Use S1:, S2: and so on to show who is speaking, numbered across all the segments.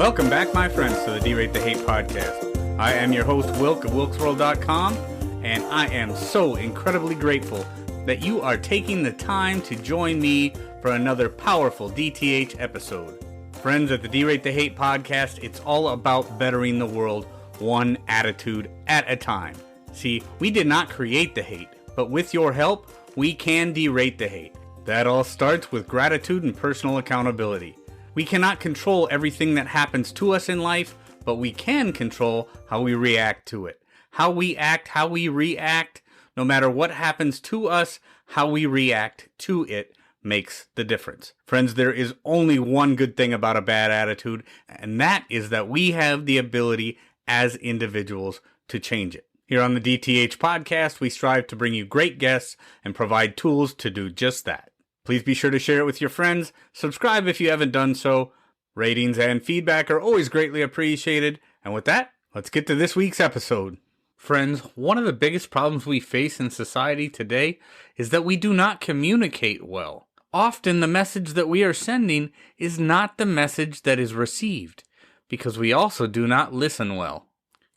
S1: Welcome back, my friends, to the D-Rate the Hate podcast. I am your host, Wilk of WilksWorld.com, and I am so incredibly grateful that you are taking the time to join me for another powerful DTH episode. Friends, at the D-Rate the Hate podcast, it's all about bettering the world one attitude at a time. See, we did not create the hate, but with your help, we can derate the hate. That all starts with gratitude and personal accountability. We cannot control everything that happens to us in life, but we can control how we react to it. How we act, how we react, no matter what happens to us, how we react to it makes the difference. Friends, there is only one good thing about a bad attitude, and that is that we have the ability as individuals to change it. Here on the DTH podcast, we strive to bring you great guests and provide tools to do just that. Please be sure to share it with your friends. Subscribe if you haven't done so. Ratings and feedback are always greatly appreciated. And with that, let's get to this week's episode. Friends, one of the biggest problems we face in society today is that we do not communicate well. Often the message that we are sending is not the message that is received, because we also do not listen well.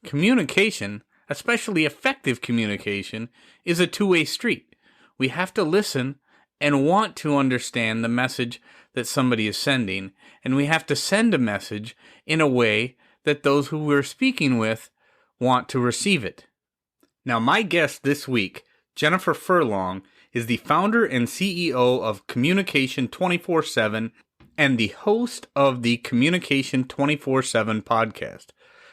S1: Communication, especially effective communication, is a two-way street. We have to listen and want to understand the message that somebody is sending, and we have to send a message in a way that those who we're speaking with want to receive it. Now, my guest this week, Jennifer Furlong, is the founder and CEO of Communication 24/7 and the host of the Communication 24/7 Podcast.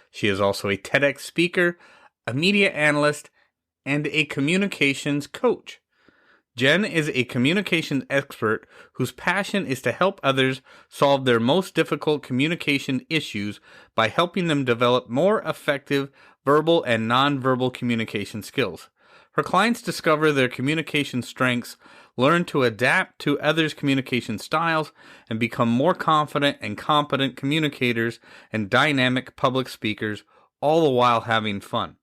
S1: She is also a TEDx speaker, a media analyst, and a communications coach. Jen is a communications expert whose passion is to help others solve their most difficult communication issues by helping them develop more effective verbal and nonverbal communication skills. Her clients discover their communication strengths, learn to adapt to others' communication styles, and become more confident and competent communicators and dynamic public speakers, all the while having fun.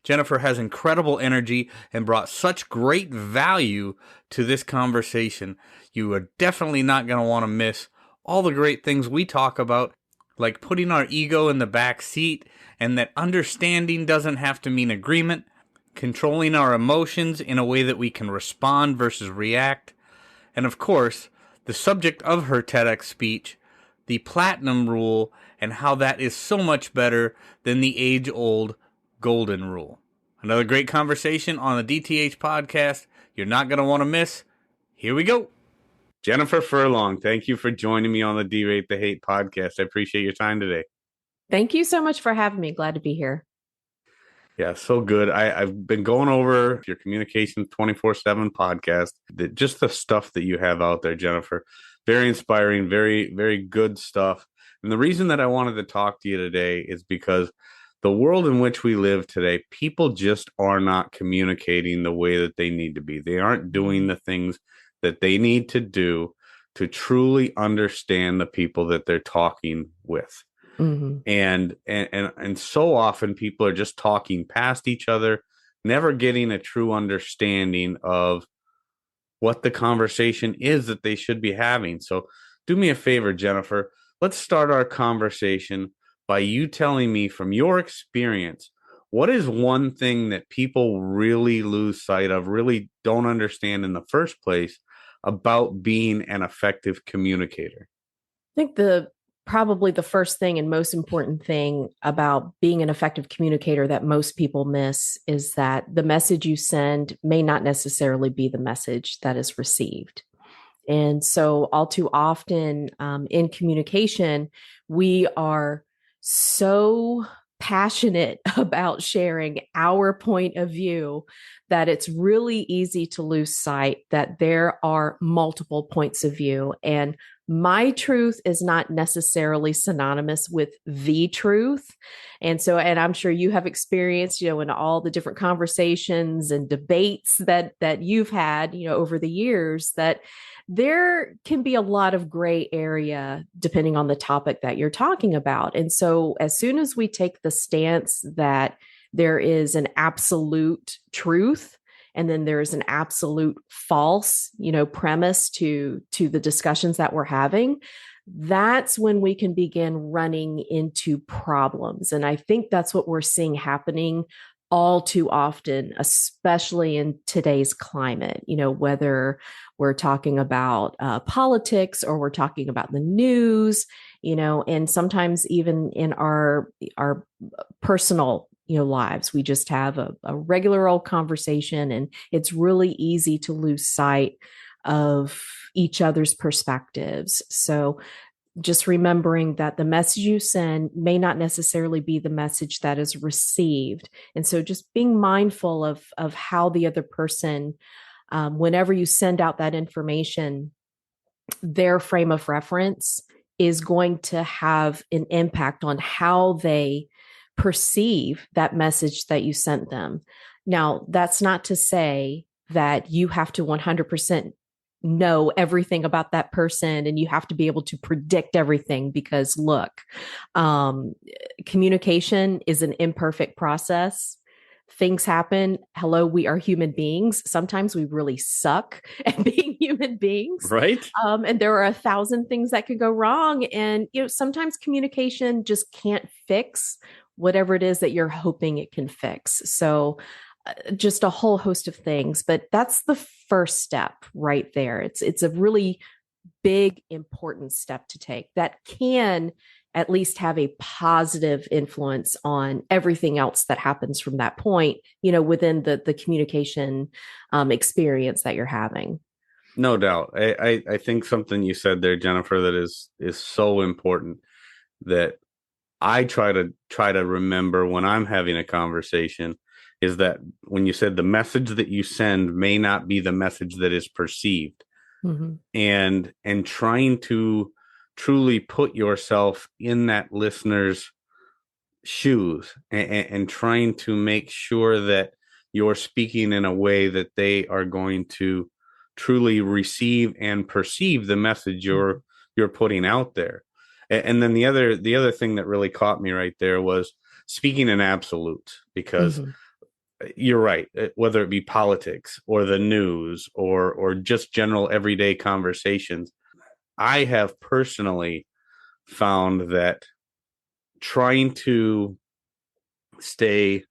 S1: Jennifer has incredible energy and brought such great value to this conversation. You are definitely not going to want to miss all the great things we talk about, like putting our ego in the back seat and that understanding doesn't have to mean agreement, controlling our emotions in a way that we can respond versus react, and of course, the subject of her TEDx speech, the platinum rule, and how that is so much better than the age-old golden rule. Another great conversation on the DTH podcast you're not going to want to miss. Here we go. Jennifer Furlong, thank you for joining me on the D-Rate the Hate podcast. I appreciate your time today.
S2: Thank you so much for having me. Glad to be here.
S1: Yeah, so good. I've been going over your Communication 24/7 podcast, just the stuff that you have out there, Jennifer. Very inspiring, very, very good stuff. And the reason that I wanted to talk to you today is because the world in which we live today, people just are not communicating the way that they need to be. They aren't doing the things that they need to do to truly understand the people that they're talking with. Mm-hmm. And so often people are just talking past each other, never getting a true understanding of what the conversation is that they should be having. So do me a favor, Jennifer. Let's start our conversation by you telling me from your experience, what is one thing that people really lose sight of, really don't understand in the first place about being an effective communicator?
S2: I think probably the first thing and most important thing about being an effective communicator that most people miss is that the message you send may not necessarily be the message that is received. And so all too often in communication, we are so passionate about sharing our point of view that it's really easy to lose sight that there are multiple points of view. And my truth is not necessarily synonymous with the truth. And I'm sure you have experienced, in all the different conversations and debates that you've had, over the years, that there can be a lot of gray area depending on the topic that you're talking about. And so as soon as we take the stance that there is an absolute truth and then there's an absolute false, premise to the discussions that we're having, that's when we can begin running into problems. And I think that's what we're seeing happening all too often, especially in today's climate, whether we're talking about politics or we're talking about the news, and sometimes even in our personal lives, we just have a regular old conversation, and it's really easy to lose sight of each other's perspectives. So just remembering that the message you send may not necessarily be the message that is received. And so just being mindful of how the other person, whenever you send out that information, their frame of reference is going to have an impact on how they perceive that message that you sent them. Now, that's not to say that you have to 100% know everything about that person and you have to be able to predict everything, because look, communication is an imperfect process. Things happen. Hello, we are human beings. Sometimes we really suck at being human beings.
S1: Right.
S2: And there are 1,000 things that could go wrong. And, sometimes communication just can't fix whatever it is that you're hoping it can fix. So just a whole host of things, but that's the first step right there. It's a really big, important step to take that can at least have a positive influence on everything else that happens from that point, within the communication experience that you're having.
S1: No doubt. I think something you said there, Jennifer, that is so important, that I try to remember when I'm having a conversation, is that when you said the message that you send may not be the message that is perceived,
S2: mm-hmm.
S1: and trying to truly put yourself in that listener's shoes, and trying to make sure that you're speaking in a way that they are going to truly receive and perceive the message you're putting out there. And then the other thing that really caught me right there was speaking in absolutes, because
S2: mm-hmm.
S1: you're right, whether it be politics or the news or just general everyday conversations, I have personally found that trying to stay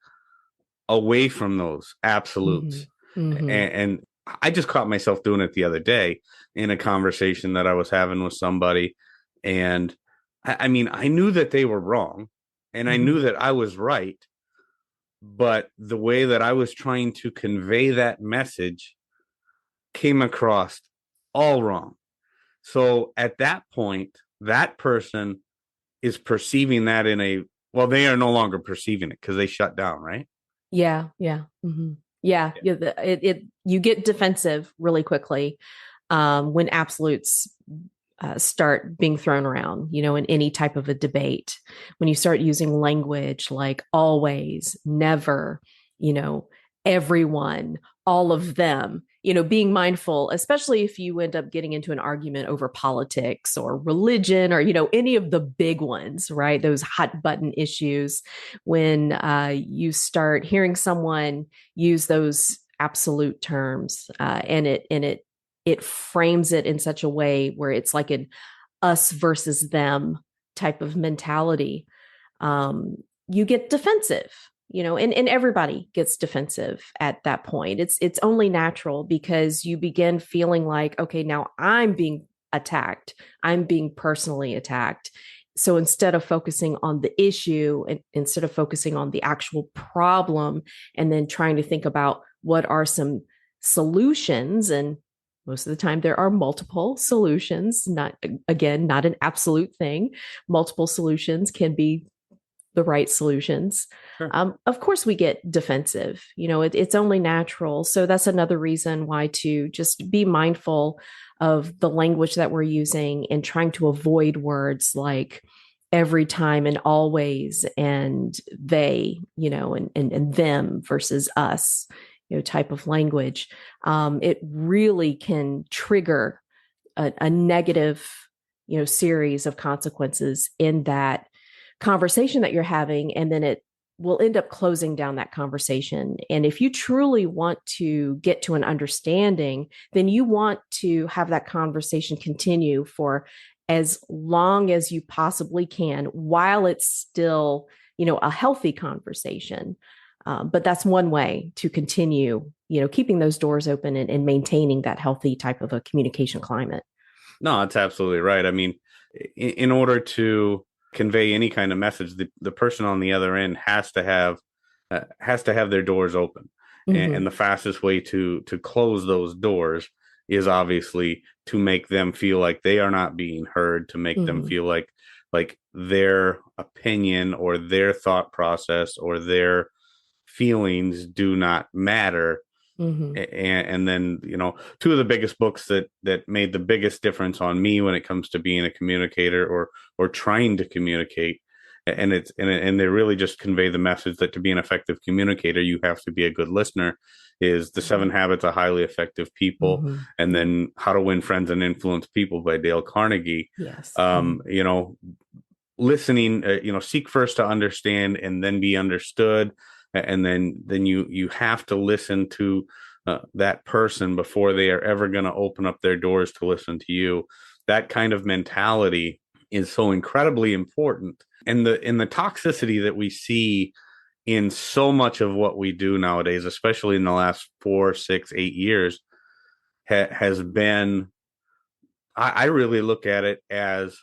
S1: away from those absolutes,
S2: Mm-hmm.
S1: and I just caught myself doing it the other day in a conversation that I was having with somebody. And I mean, I knew that they were wrong and I knew that I was right, but the way that I was trying to convey that message came across all wrong. So at that point, that person is perceiving that they are no longer perceiving it because they shut down, right?
S2: Yeah. Yeah. Mm-hmm. Yeah. You get defensive really quickly when absolutes start being thrown around, in any type of a debate. When you start using language like always, never, everyone, all of them, being mindful, especially if you end up getting into an argument over politics or religion or, any of the big ones, right? Those hot button issues. When you start hearing someone use those absolute terms, and it frames it in such a way where it's like an us versus them type of mentality, you get defensive, and everybody gets defensive at that point. It's only natural, because you begin feeling like, okay, now I'm being attacked. I'm being personally attacked. So instead of focusing on the issue, and instead of focusing on the actual problem, and then trying to think about what are some solutions, and most of the time there are multiple solutions, not an absolute thing. Multiple solutions can be the right solutions.
S1: Sure.
S2: Of course we get defensive, it's only natural. So that's another reason why to just be mindful of the language that we're using, and trying to avoid words like every time and always and they, and them versus us, type of language. It really can trigger a negative, series of consequences in that conversation that you're having. And then it will end up closing down that conversation. And if you truly want to get to an understanding, then you want to have that conversation continue for as long as you possibly can while it's still, a healthy conversation. But that's one way to continue, keeping those doors open and maintaining that healthy type of a communication climate.
S1: No, that's absolutely right. I mean, in order to convey any kind of message, the person on the other end has to have their doors open. And the fastest way to close those doors is obviously to make them feel like they are not being heard, to make them feel like their opinion or their thought process or their feelings do not matter. And then, two of the biggest books that made the biggest difference on me when it comes to being a communicator or trying to communicate, and they really just convey the message that to be an effective communicator, you have to be a good listener, is The 7 Habits of Highly Effective People, and then How to Win Friends and Influence People by Dale Carnegie.
S2: Yes.
S1: Listening, seek first to understand and then be understood. And then you have to listen to that person before they are ever going to open up their doors to listen to you. That kind of mentality is so incredibly important. And the toxicity that we see in so much of what we do nowadays, especially in the last 4, 6, 8 years, has been, I really look at it as,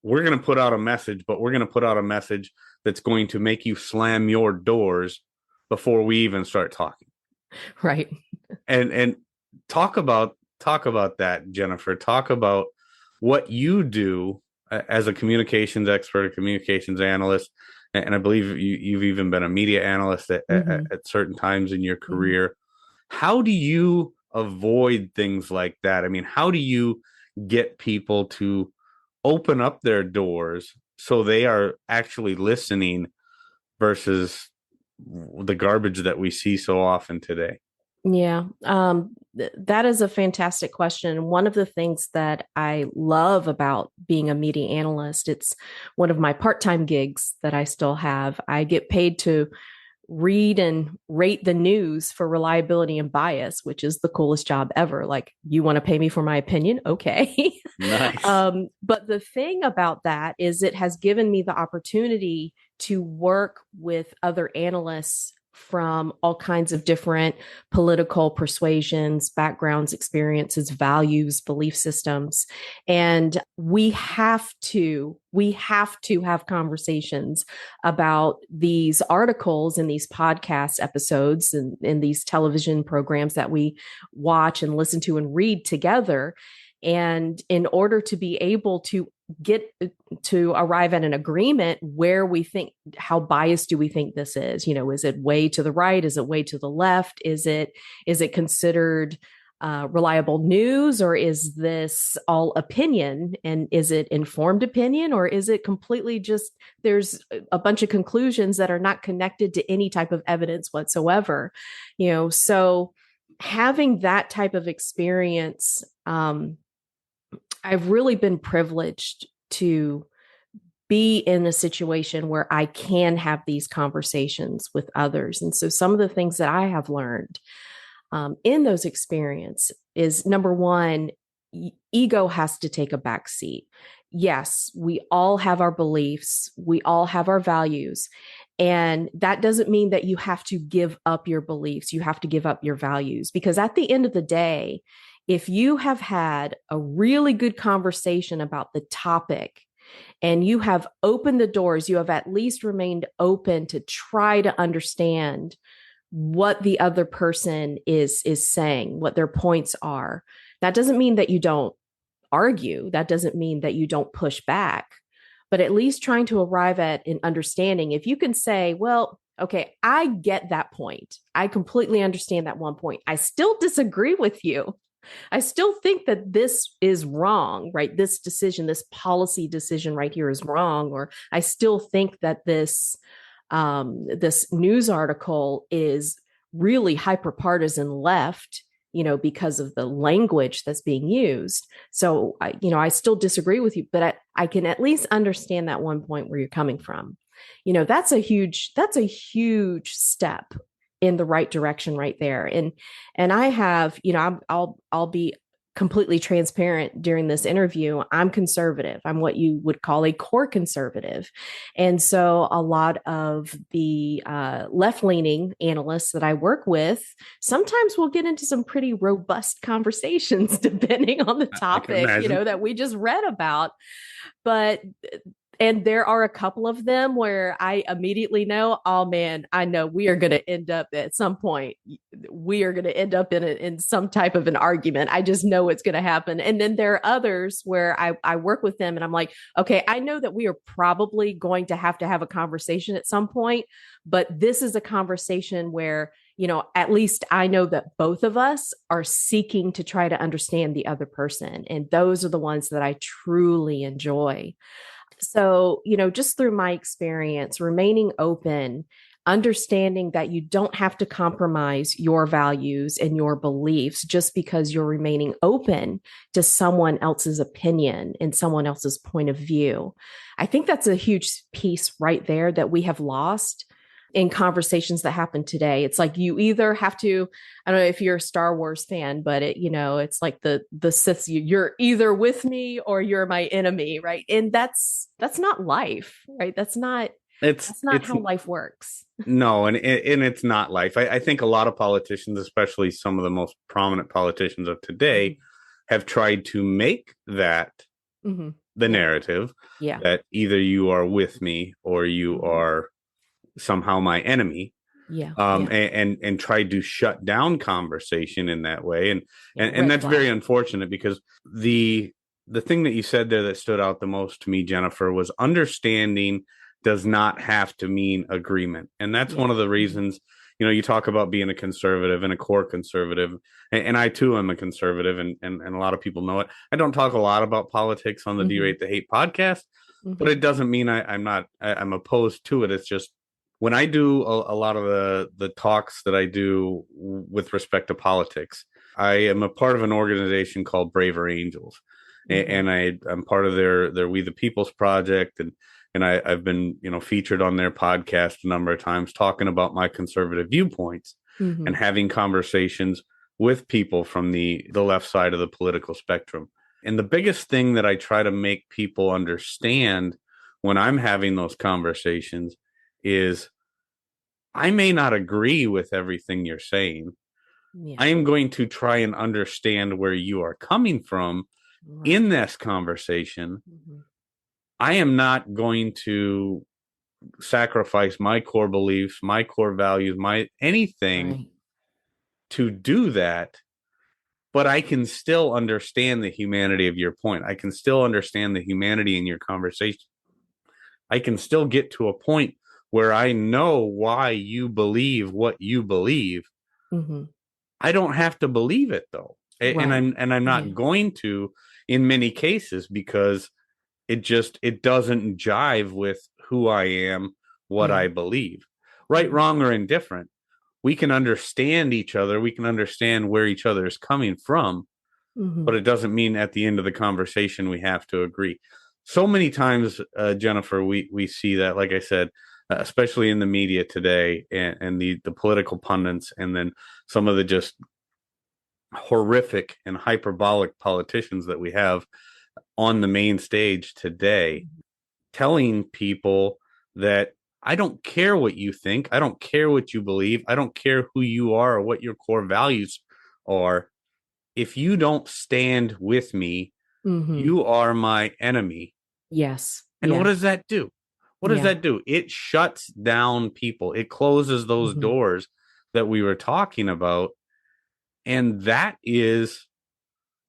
S1: we're going to put out a message, but we're going to put out a message that's going to make you slam your doors before we even start talking.
S2: Right.
S1: And talk about that, Jennifer. Talk about what you do as a communications expert, a communications analyst. And I believe you've even been a media analyst at certain times in your career. How do you avoid things like that? I mean, how do you get people to open up their doors so they are actually listening versus the garbage that we see so often today?
S2: Yeah, that is a fantastic question. One of the things that I love about being a media analyst, it's one of my part-time gigs that I still have. I get paid to read and rate the news for reliability and bias, which is the coolest job ever. Like, you want to pay me for my opinion? Okay.
S1: Nice.
S2: But the thing about that is it has given me the opportunity to work with other analysts from all kinds of different political persuasions, backgrounds, experiences, values, belief systems. And we have to have conversations about these articles and these podcast episodes and these television programs that we watch and listen to and read together. And in order to be able to get to arrive at an agreement where we think, how biased do we think this is? Is it way to the right? Is it way to the left? Is it considered reliable news, or is this all opinion? And is it informed opinion, or is it completely just, there's a bunch of conclusions that are not connected to any type of evidence whatsoever? So having that type of experience, I've really been privileged to be in a situation where I can have these conversations with others. And so some of the things that I have learned in those experiences is, number one, ego has to take a back seat. Yes, we all have our beliefs. We all have our values. And that doesn't mean that you have to give up your beliefs. You have to give up your values, because at the end of the day, if you have had a really good conversation about the topic and you have opened the doors, you have at least remained open to try to understand what the other person is saying, what their points are. That doesn't mean that you don't argue. That doesn't mean that you don't push back, but at least trying to arrive at an understanding. If you can say, well, okay, I get that point. I completely understand that one point. I still disagree with you. I still think that this is wrong, right? This decision, this policy decision right here is wrong. Or I still think that this news article is really hyper-partisan left, because of the language that's being used. So, I still disagree with you, but I can at least understand that one point where you're coming from. That's a huge step in the right direction right there. And I have, I'll be completely transparent during this interview, I'm conservative. I'm what you would call a core conservative. And so a lot of the left-leaning analysts that I work with, sometimes we'll get into some pretty robust conversations depending on the topic, that we just read about. And there are a couple of them where I immediately know, oh man, I know we are going to end up at some point. We are going to end up in some type of an argument. I just know it's going to happen. And then there are others where I work with them and I'm like, okay, I know that we are probably going to have a conversation at some point, but this is a conversation where, at least I know that both of us are seeking to try to understand the other person. And those are the ones that I truly enjoy. So, just through my experience, remaining open, understanding that you don't have to compromise your values and your beliefs just because you're remaining open to someone else's opinion and someone else's point of view. I think that's a huge piece right there that we have lost in conversations that happen today. It's like you either have to, I don't know if you're a Star Wars fan, but it's like the Sith, you're either with me or you're my enemy, right? And that's not life, right? That's not how life works.
S1: No, and it's not life. I think a lot of politicians, especially some of the most prominent politicians of today, have tried to make that the narrative that either you are with me or you are somehow my enemy. And tried to shut down conversation in that way. And that's very unfortunate, because the thing that you said there that stood out the most to me, Jennifer, was understanding does not have to mean agreement. And that's one of the reasons, you talk about being a conservative and a core conservative. And I too am a conservative, and a lot of people know it. I don't talk a lot about politics on the D-Rate the Hate podcast, but it doesn't mean I'm opposed to it. It's just, when I do a lot of the talks that I do with respect to politics, I am a part of an organization called Braver Angels, and I'm part of their We the People's project, and I've been featured on their podcast a number of times talking about my conservative viewpoints and having conversations with people from the left side of the political spectrum. And the biggest thing that I try to make people understand when I'm having those conversations is, I may not agree with everything you're saying. I am going to try and understand where you are coming from in this conversation. I am not going to sacrifice my core beliefs, my core values, my anything to do that. But I can still understand the humanity of your point. I can still understand the humanity in your conversation. I can still get to a point where I know why you believe what you believe. I don't have to believe it though. And I'm not going to in many cases, because it doesn't jive with who I am, what I believe. Right, wrong, or indifferent. We can understand each other. We can understand where each other is coming from, but it doesn't mean at the end of the conversation we have to agree. So many times, Jennifer, we see that, like I said, especially in the media today, and the political pundits, and then some of the just horrific and hyperbolic politicians that we have on the main stage today, telling people that I don't care what you think, I don't care what you believe, I don't care who you are or what your core values are. If you don't stand with me, you are my enemy.
S2: Yes.
S1: And what does that do? What does that do? It shuts down people. It closes those doors that we were talking about. And that is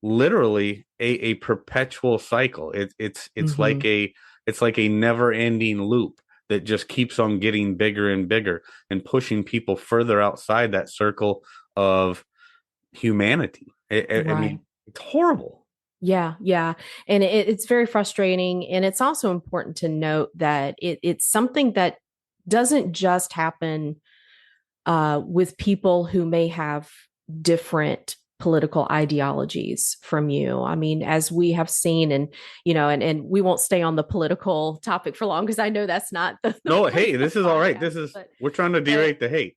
S1: literally a perpetual cycle. It's like a never-ending loop that just keeps on getting bigger and bigger and pushing people further outside that circle of humanity. I mean, it's horrible.
S2: Yeah. And it's very frustrating. And it's also important to note that it's something that doesn't just happen with people who may have different political ideologies from you. I mean, as we have seen, and we won't stay on the political topic for long, because I know that's not the
S1: No, hey, this is all right. We're trying to derate the hate.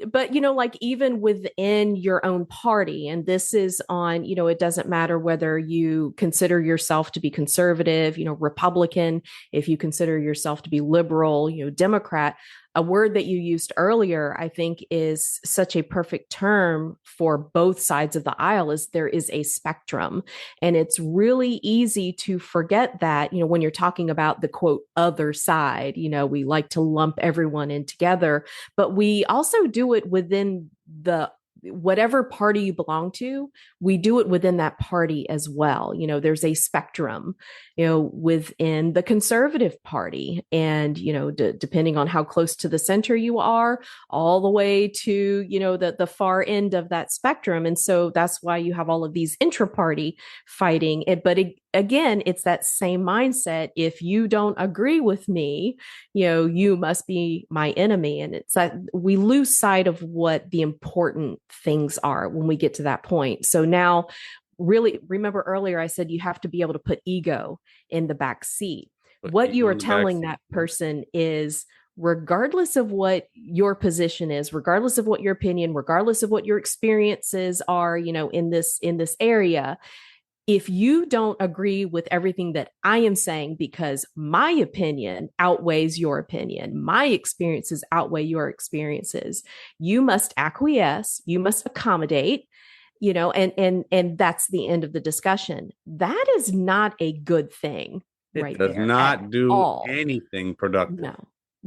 S2: but like even within your own party, and this is on, it doesn't matter whether you consider yourself to be conservative, Republican, if you consider yourself to be liberal, Democrat. A word that you used earlier, I think, is such a perfect term for both sides of the aisle, is there is a spectrum. And it's really easy to forget that, when you're talking about the quote other side, we like to lump everyone in together, but we also do it within the whatever party you belong to, we do it within that party as well. There's a spectrum, within the conservative party, and, depending on how close to the center you are, all the way to, the far end of that spectrum. And so that's why you have all of these intra-party fighting. Again, it's that same mindset. If you don't agree with me, you must be my enemy. And it's that we lose sight of what the important things are when we get to that point. So now, really, remember earlier I said you have to be able to put ego in the back seat. What you are telling that person is, regardless of what your position is, regardless of what your opinion, regardless of what your experiences are, in this area, if you don't agree with everything that I am saying, because my opinion outweighs your opinion, my experiences outweigh your experiences, you must acquiesce, you must accommodate, and that's the end of the discussion. That is not a good thing.
S1: It does not do anything productive.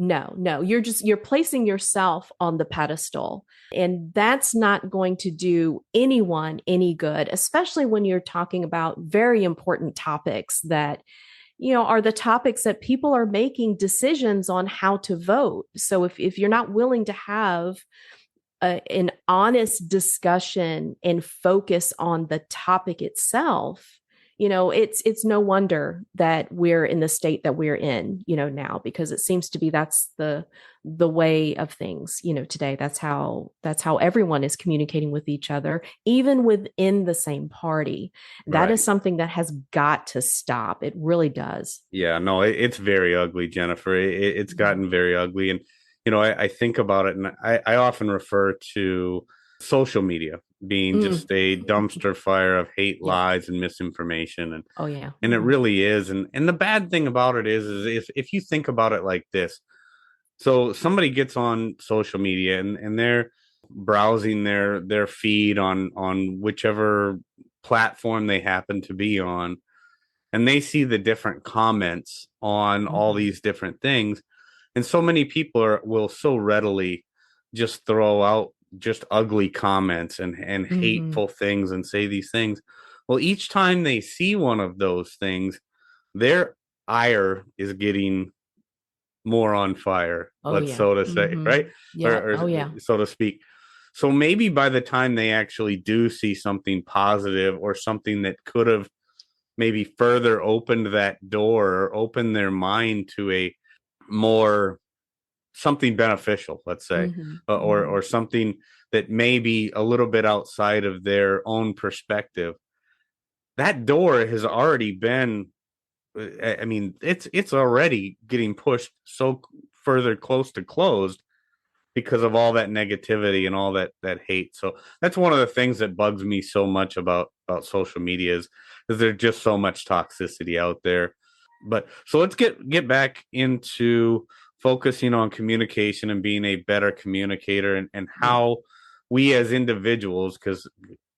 S2: No, you're placing yourself on the pedestal, and that's not going to do anyone any good, especially when you're talking about very important topics that, are the topics that people are making decisions on how to vote. So if you're not willing to have an honest discussion and focus on the topic itself, it's no wonder that we're in the state that we're in, now, because it seems to be that's the way of things, today. That's how everyone is communicating with each other, even within the same party. That is something that has got to stop. It really does.
S1: Yeah, no, it's very ugly, Jennifer. It's gotten very ugly. And, I think about it, and I often refer to social media being just a dumpster fire of hate, lies, and misinformation. And and it really is. And the bad thing about it is if you think about it like this, so somebody gets on social media and they're browsing their feed on whichever platform they happen to be on, and they see the different comments on all these different things. And so many people will so readily just throw out just ugly comments and hateful things and say these things. Well, each time they see one of those things, their ire is getting more on fire, so to say, right? So to speak. So maybe by the time they actually do see something positive or something that could have maybe further opened that door or opened their mind to a more something beneficial, let's say, or something that may be a little bit outside of their own perspective, that door has already been, I mean, it's already getting pushed so further close to closed because of all that negativity and all that hate. So that's one of the things that bugs me so much about social media is there's just so much toxicity out there. But so let's get back into focusing on communication and being a better communicator and how we as individuals, because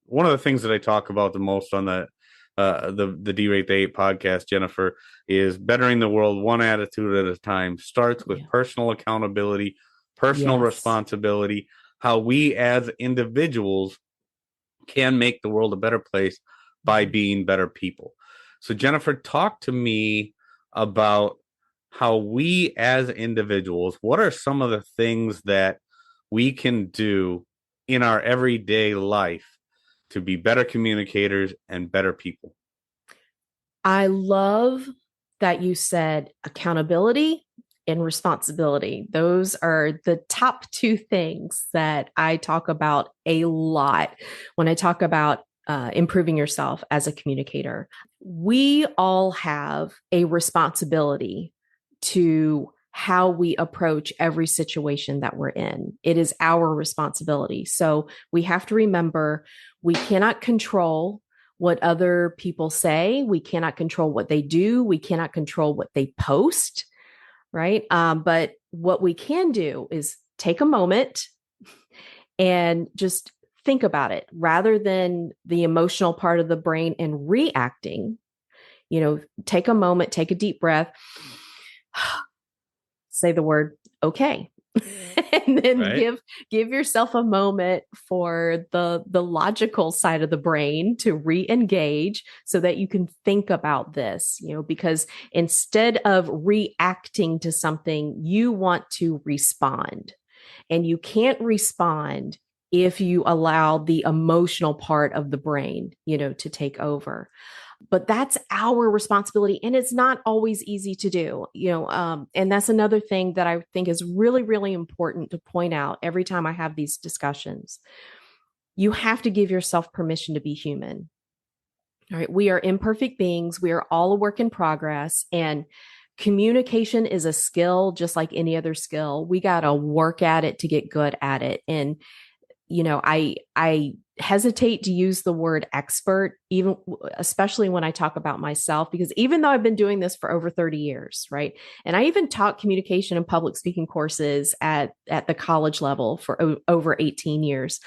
S1: one of the things that I talk about the most on the D-Rate the Hate podcast, Jennifer, is bettering the world one attitude at a time. Starts with personal accountability, personal responsibility, how we as individuals can make the world a better place by being better people. So Jennifer, talk to me about how we as individuals, what are some of the things that we can do in our everyday life to be better communicators and better people?
S2: I love that you said accountability and responsibility. Those are the top two things that I talk about a lot when I talk about improving yourself as a communicator. We all have a responsibility to how we approach every situation that we're in. It is our responsibility. So we have to remember we cannot control what other people say. We cannot control what they do. We cannot control what they post, right? But what we can do is take a moment and just think about it rather than the emotional part of the brain and reacting. Take a moment, take a deep breath, say the word okay. And then give yourself a moment for the logical side of the brain to re-engage so that you can think about this, because instead of reacting to something, you want to respond. And you can't respond if you allow the emotional part of the brain, to take over. But that's our responsibility. And it's not always easy to do, and that's another thing that I think is really, really important to point out every time I have these discussions. You have to give yourself permission to be human. All right. We are imperfect beings. We are all a work in progress. And communication is a skill, just like any other skill. We got to work at it to get good at it. And I hesitate to use the word expert, especially when I talk about myself, because even though I've been doing this for over 30 years, right? And I even taught communication and public speaking courses at the college level for over 18 years.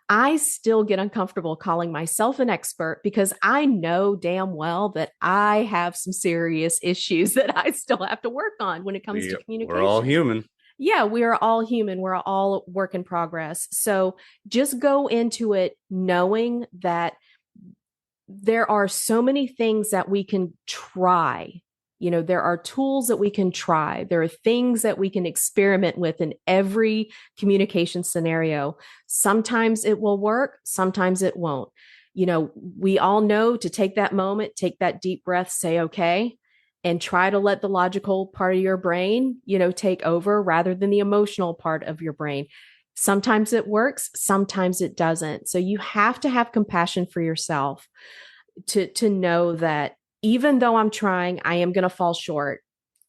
S2: I still get uncomfortable calling myself an expert because I know damn well that I have some serious issues that I still have to work on when it comes to communication.
S1: We're all human.
S2: Yeah, we are all human. We're all work in progress. So just go into it knowing that there are so many things that we can try. There are tools that we can try. There are things that we can experiment with in every communication scenario. Sometimes it will work. Sometimes it won't. We all know to take that moment, take that deep breath, say, okay, and try to let the logical part of your brain, take over rather than the emotional part of your brain. Sometimes it works, sometimes it doesn't. So you have to have compassion for yourself to know that even though I'm trying, I am going to fall short.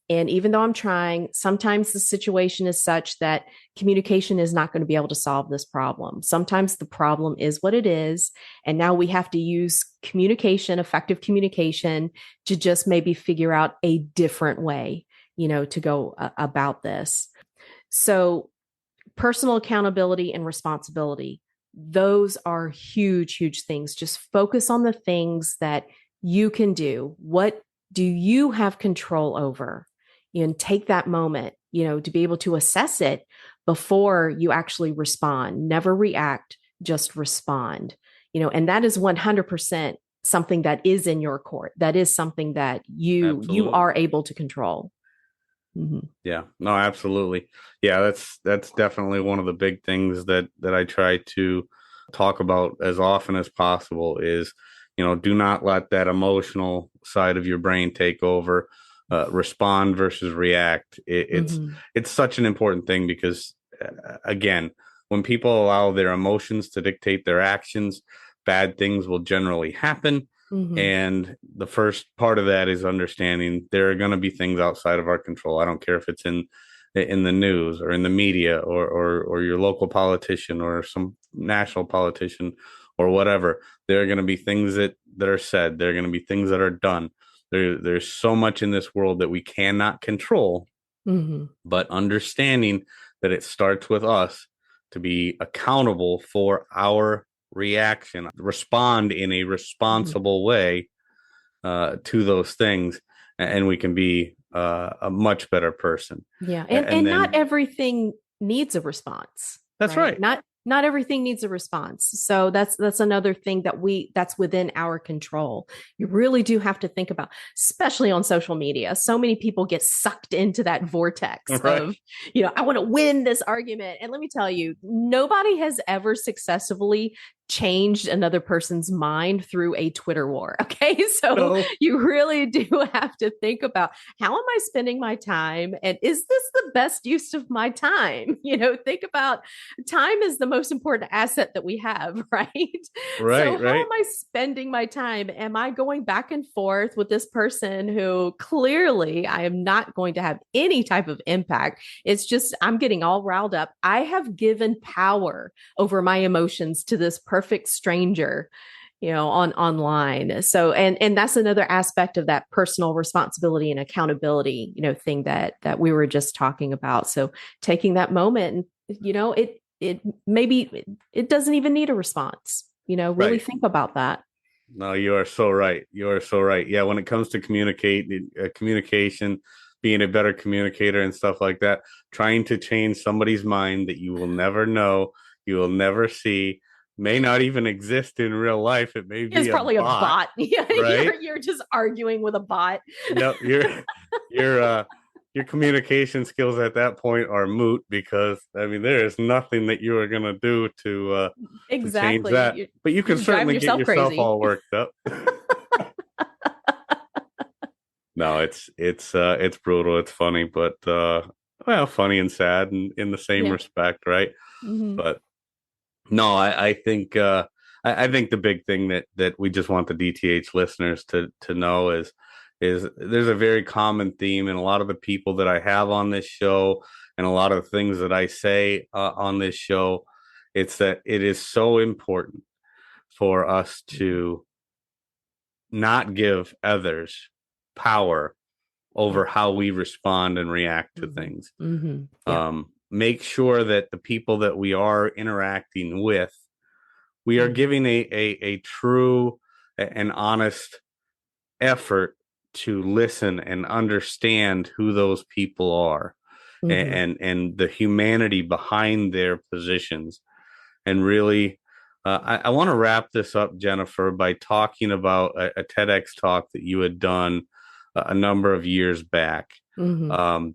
S2: And even though I'm trying, sometimes the situation is such that communication is not going to be able to solve this problem. Sometimes the problem is what it is. And now we have to use communication, effective communication, to just maybe figure out a different way, to go about this. So personal accountability and responsibility, those are huge, huge things. Just focus on the things that you can do. What do you have control over? And take that moment, to be able to assess it before you actually respond. Never react, just respond. And that is 100% something that is in your court. That is something that you are able to control. Mm-hmm.
S1: Yeah, no, absolutely. Yeah, that's definitely one of the big things that I try to talk about as often as possible is, do not let that emotional side of your brain take over. Respond versus react. It's such an important thing because, again, when people allow their emotions to dictate their actions, bad things will generally happen. Mm-hmm. And the first part of that is understanding there are going to be things outside of our control. I don't care if it's in the news or in the media or your local politician or some national politician or whatever. There are going to be things that are said. There are going to be things that are done. There's so much in this world that we cannot control, but understanding that it starts with us to be accountable for our reaction, respond in a responsible way to those things, and we can be a much better person.
S2: Yeah, and then, not everything needs a response.
S1: That's right.
S2: Not everything needs a response. So that's another thing that's within our control. You really do have to think about, especially on social media. So many people get sucked into that vortex of, I want to win this argument. And let me tell you, nobody has ever successfully changed another person's mind through a Twitter war. Okay. So
S1: No.
S2: you really do have to think about, how am I spending my time? And is this the best use of my time? Think about, time is the most important asset that we have, right? So
S1: Right,
S2: how
S1: right.
S2: am I spending my time? Am I going back and forth with this person who clearly I am not going to have any type of impact? It's just, I'm getting all riled up. I have given power over my emotions to this perfect stranger, online. So, and that's another aspect of that personal responsibility and accountability, thing that we were just talking about. So taking that moment, and it maybe it doesn't even need a response, really
S1: Right.
S2: think about that.
S1: No, you are so right. You are so right. Yeah, when it comes to communication, being a better communicator and stuff like that, trying to change somebody's mind that you will never know, you will never see, may not even exist in real life. It may
S2: It's
S1: be a
S2: probably a
S1: bot,
S2: bot. Yeah,
S1: right?
S2: you're just arguing with a bot.
S1: No, your your communication skills at that point are moot because I mean there is nothing that you are gonna do to change
S2: Exactly.
S1: that. But you
S2: You're
S1: can
S2: just driving
S1: certainly get
S2: yourself
S1: yourself
S2: crazy.
S1: all worked up. No, it's brutal. It's funny, but well, funny and sad in the same
S2: Yeah.
S1: respect, right?
S2: Hmm.
S1: But no, I think the big thing that we just want the DTH listeners to know is there's a very common theme in a lot of the people that I have on this show and a lot of the things that I say on this show. It's that it is so important for us to not give others power
S2: Yeah.
S1: over how we respond and react to
S2: Hmm.
S1: things.
S2: Hmm. Yeah.
S1: Make sure that the people that we are interacting with, we are
S2: Hmm.
S1: giving a true and honest effort to listen and understand who those people are
S2: Hmm.
S1: and the humanity behind their positions. And really, I want to wrap this up, Jennifer, by talking about a TEDx talk that you had done a number of years back.
S2: Hmm.
S1: Um,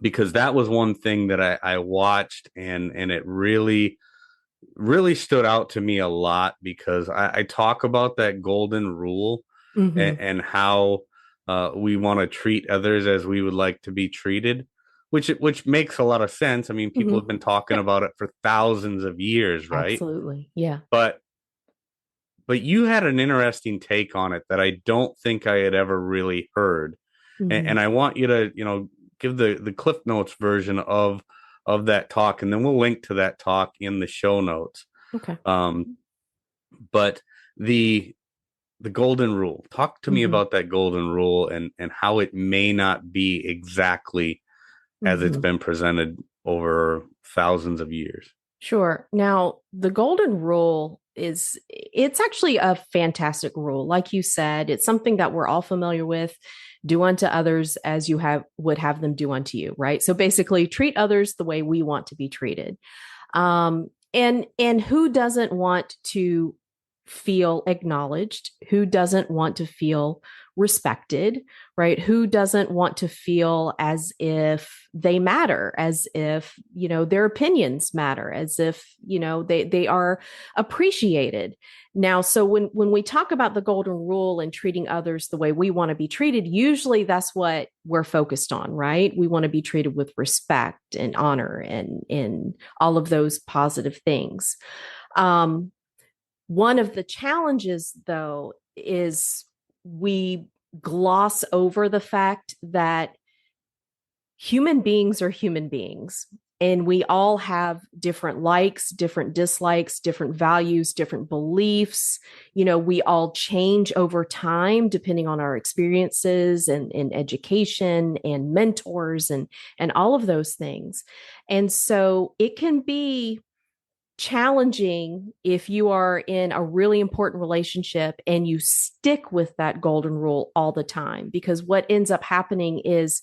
S1: because that was one thing that I watched and it really stood out to me a lot because I talk about that golden rule
S2: Hmm.
S1: and how we want to treat others as we would like to be treated, which makes a lot of sense. I mean, people
S2: Hmm.
S1: have been talking
S2: Yep.
S1: about it for thousands of years, right?
S2: Absolutely. Yeah.
S1: But you had an interesting take on it that I don't think I had ever really heard,
S2: Hmm.
S1: and I want you to give the Cliff Notes version of that talk, and then we'll link to that talk in the show notes.
S2: Okay.
S1: Um, but the golden rule. Talk to me
S2: Hmm.
S1: about that golden rule and how it may not be exactly as it's
S2: Hmm.
S1: been presented over thousands of years.
S2: Sure. Now, the golden rule it's actually a fantastic rule. Like you said, it's something that we're all familiar with. Do unto others as you would have them do unto you, right? So basically treat others the way we want to be treated. And who doesn't want to feel acknowledged? Who doesn't want to feel respected, right? Who doesn't want to feel as if they matter, as if, their opinions matter, as if, they are appreciated. Now, so when we talk about the golden rule and treating others the way we want to be treated, usually that's what we're focused on, right? We want to be treated with respect and honor and all of those positive things. One of the challenges, though, is we gloss over the fact that human beings are human beings. And we all have different likes, different dislikes, different values, different beliefs. We all change over time depending on our experiences and education and mentors and all of those things. And so it can be challenging if you are in a really important relationship and you stick with that golden rule all the time, because what ends up happening is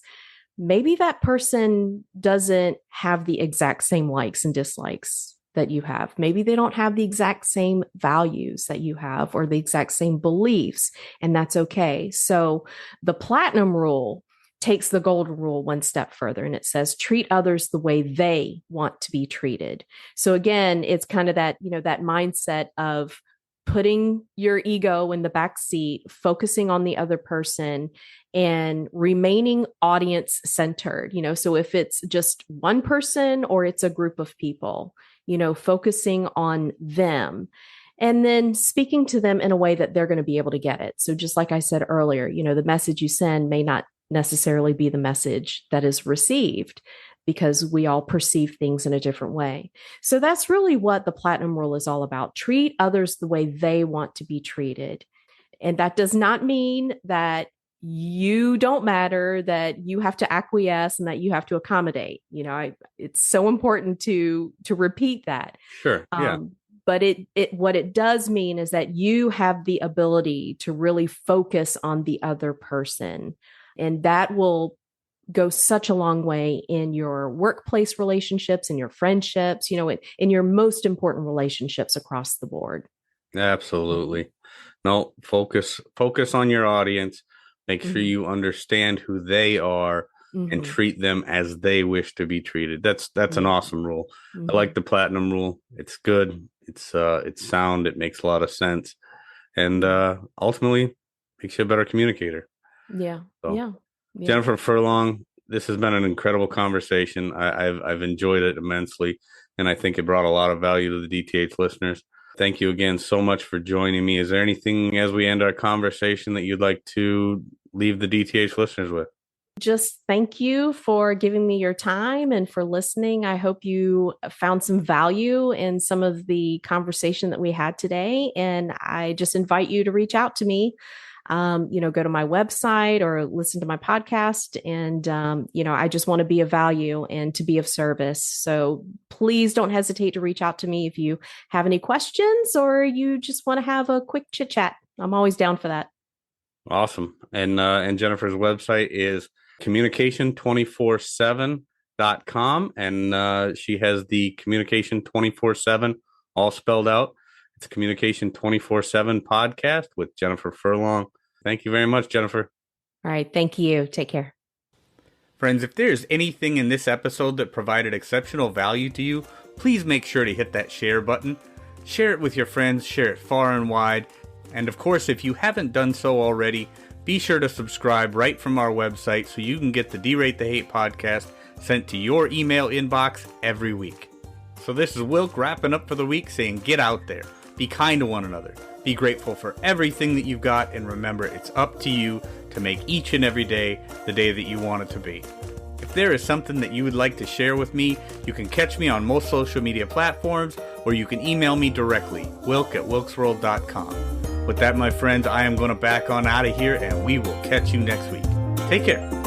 S2: maybe that person doesn't have the exact same likes and dislikes that you have. Maybe they don't have the exact same values that you have or the exact same beliefs, and that's okay. So the platinum rule takes the golden rule one step further, and it says, treat others the way they want to be treated. So again, it's kind of that, that mindset of putting your ego in the back seat, focusing on the other person, and remaining audience centered. So if it's just one person or it's a group of people, focusing on them and then speaking to them in a way that they're going to be able to get it. So just like I said earlier, the message you send may not necessarily be the message that is received, because we all perceive things in a different way. So that's really what the platinum rule is all about. Treat others the way they want to be treated. And that does not mean that you don't matter, that you have to acquiesce and that you have to accommodate. It's so important to repeat that.
S1: Sure. Yeah.
S2: But what it does mean is that you have the ability to really focus on the other person. And that will go such a long way in your workplace relationships, in your friendships, in your most important relationships across the board.
S1: Absolutely. No, focus on your audience. Make sure you understand who they are and treat them as they wish to be treated. That's an awesome rule. I like the platinum rule. It's good. It's sound. It makes a lot of sense. And ultimately makes you a better communicator.
S2: Yeah.
S1: So,
S2: yeah.
S1: Jennifer Furlong, this has been an incredible conversation. I've enjoyed it immensely, and I think it brought a lot of value to the DTH listeners. Thank you again so much for joining me. Is there anything as we end our conversation that you'd like to leave the DTH listeners with?
S2: Just thank you for giving me your time and for listening. I hope you found some value in some of the conversation that we had today. And I just invite you to reach out to me. Go to my website or listen to my podcast. And, I just want to be of value and to be of service. So please don't hesitate to reach out to me if you have any questions or you just want to have a quick chit chat. I'm always down for that.
S1: Awesome. And Jennifer's website is Communication TwentyFourSeven.com. And she has the Communication 24/7 all spelled out. It's Communication 24/7 Podcast with Jennifer Furlong. Thank you very much, Jennifer.
S2: All right. Thank you. Take care.
S1: Friends, if there's anything in this episode that provided exceptional value to you, please make sure to hit that share button. Share it with your friends, share it far and wide. And of course, if you haven't done so already, be sure to subscribe right from our website so you can get the D-Rate the Hate podcast sent to your email inbox every week. So this is Wilk wrapping up for the week saying get out there, be kind to one another, be grateful for everything that you've got, and remember it's up to you to make each and every day the day that you want it to be. If there is something that you would like to share with me, you can catch me on most social media platforms, or you can email me directly, wilk@wilksworld.com. With that, my friends, I am going to back on out of here, and we will catch you next week. Take care.